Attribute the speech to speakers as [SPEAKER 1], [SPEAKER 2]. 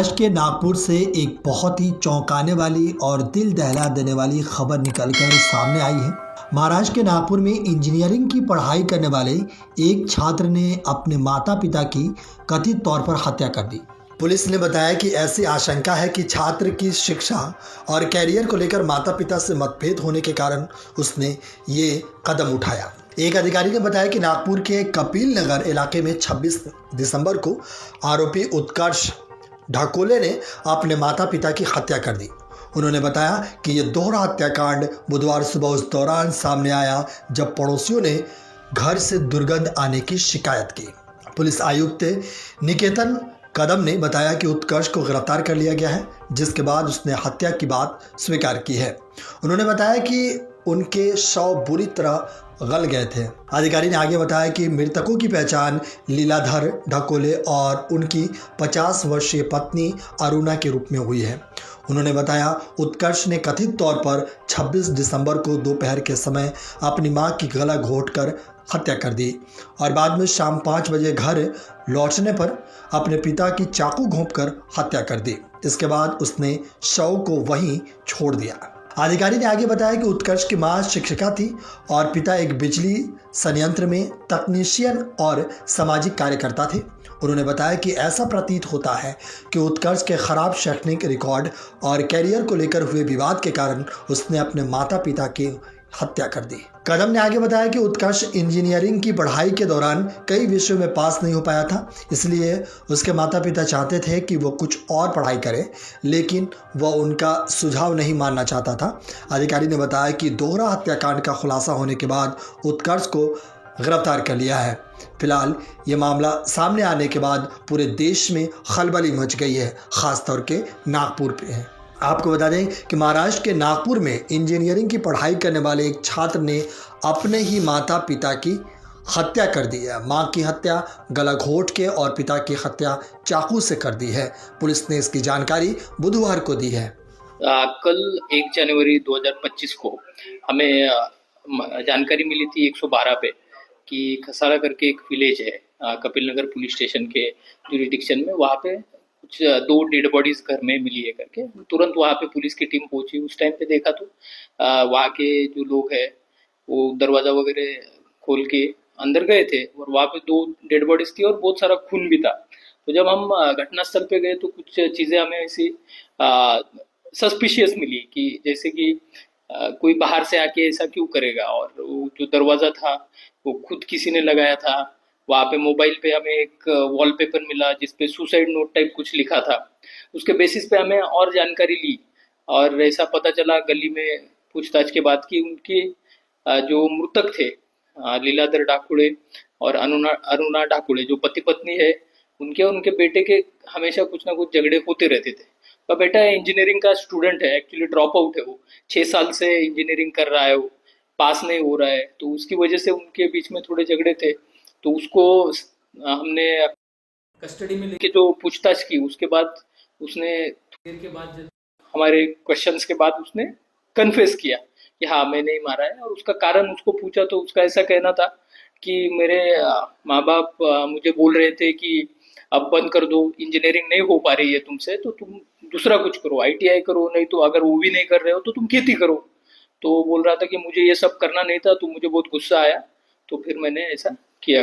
[SPEAKER 1] महाराष्ट्र के नागपुर से एक बहुत ही चौंकाने वाली और दिल दहला देने वाली खबर निकलकर सामने आई है। महाराष्ट्र के नागपुर में इंजीनियरिंग की पढ़ाई करने वाले एक छात्र ने अपने माता पिता की कथित तौर पर हत्या कर दी। पुलिस ने बताया कि ऐसी आशंका है कि छात्र की शिक्षा और कैरियर को लेकर माता पिता से मतभेद होने के कारण उसने ये कदम उठाया। एक अधिकारी ने बताया कि नागपुर के कपिल नगर इलाके में 26 दिसंबर को आरोपी उत्कर्ष ढाकोले ने अपने माता पिता की हत्या कर दी। उन्होंने बताया कि यह दोहरा हत्याकांड बुधवार सुबह उस दौरान सामने आया जब पड़ोसियों ने घर से दुर्गंध आने की शिकायत की। पुलिस आयुक्त निकेतन कदम ने बताया कि उत्कर्ष को गिरफ्तार कर लिया गया है, जिसके बाद उसने हत्या की बात स्वीकार की है। उन्होंने बताया कि उनके शव बुरी तरह गल गए थे। अधिकारी ने आगे बताया कि मृतकों की पहचान लीलाधर ढकोले और उनकी 50 वर्षीय पत्नी अरुणा के रूप में हुई है। उन्होंने बताया उत्कर्ष ने कथित तौर पर 26 दिसंबर को दोपहर के समय अपनी मां की गला घोंटकर हत्या कर दी और बाद में शाम 5 बजे घर लौटने पर अपने पिता की चाकू घोंपकर हत्या कर दी। इसके बाद उसने शव को वहीं छोड़ दिया। अधिकारी ने आगे बताया कि उत्कर्ष की मां शिक्षिका थी और पिता एक बिजली संयंत्र में तकनीशियन और सामाजिक कार्यकर्ता थे। उन्होंने बताया कि ऐसा प्रतीत होता है कि उत्कर्ष के खराब शैक्षणिक रिकॉर्ड और कैरियर को लेकर हुए विवाद के कारण उसने अपने माता पिता की हत्या कर दी। कदम ने आगे बताया कि उत्कर्ष इंजीनियरिंग की पढ़ाई के दौरान कई विषयों में पास नहीं हो पाया था, इसलिए उसके माता पिता चाहते थे कि वो कुछ और पढ़ाई करे, लेकिन वह उनका सुझाव नहीं मानना चाहता था। अधिकारी ने बताया कि दोहरा हत्याकांड का खुलासा होने के बाद उत्कर्ष को गिरफ्तार कर लिया है। फिलहाल ये मामला सामने आने के बाद पूरे देश में खलबली मच गई है, खासतौर के नागपुर पे है। आपको बता दें कि महाराष्ट्र के नागपुर में इंजीनियरिंग की पढ़ाई करने वाले एक छात्र ने अपने ही माता पिता की हत्या कर दी है। मां की हत्या गला घोंट के और पिता की हत्या चाकू से कर दी है। पुलिस ने इसकी जानकारी बुधवार को दी है।
[SPEAKER 2] कल 1 जनवरी 2025 को हमें जानकारी मिली थी 112 पे कि खसारा करके एक विलेज है कपिल नगर पुलिस स्टेशन के जुरिडिक्शन में। वहाँ पे कुछ 2 डेड बॉडीज घर में मिली है करके तुरंत वहाँ पे पुलिस की टीम पहुंची। उस टाइम पे देखा तो वहाँ के जो लोग हैं वो दरवाजा वगैरह खोल के अंदर गए थे और वहाँ पे 2 डेड बॉडीज थी और बहुत सारा खून भी था। तो जब हम घटनास्थल पे गए तो कुछ चीज़ें हमें ऐसी सस्पिशियस मिली कि जैसे कि कोई बाहर से आके ऐसा क्यों करेगा, और वो जो दरवाज़ा था वो खुद किसी ने लगाया था। वहाँ पे मोबाइल पे हमें एक वॉलपेपर मिला जिसपे सुसाइड नोट टाइप कुछ लिखा था। उसके बेसिस पे हमें और जानकारी ली और ऐसा पता चला गली में पूछताछ के बाद कि उनके जो मृतक थे लीलाधर ढाकुड़े और अरुणा ढाकुड़े जो पति पत्नी है, उनके और उनके बेटे के हमेशा कुछ ना कुछ झगड़े होते रहते थे। तो बेटा इंजीनियरिंग का स्टूडेंट है, एक्चुअली ड्रॉप आउट है, वो 6 साल से इंजीनियरिंग कर रहा है, वो पास नहीं हो रहा है, तो उसकी वजह से उनके बीच में थोड़े झगड़े थे। तो उसको हमने कस्टडी में लेके जो पूछताछ की, उसके बाद उसने देर के बाद हमारे क्वेश्चंस के बाद उसने कन्फेस किया कि हाँ मैंने ही मारा है। और उसका कारण उसको पूछा तो उसका ऐसा कहना था कि मेरे माँ बाप मुझे बोल रहे थे कि अब बंद कर दो, इंजीनियरिंग नहीं हो पा रही है तुमसे तो तुम दूसरा कुछ करो, ITI करो, नहीं तो अगर वो भी नहीं कर रहे हो तो तुम खेती करो। तो बोल रहा था कि मुझे ये सब करना नहीं था, तो मुझे बहुत गुस्सा आया, तो फिर मैंने ऐसा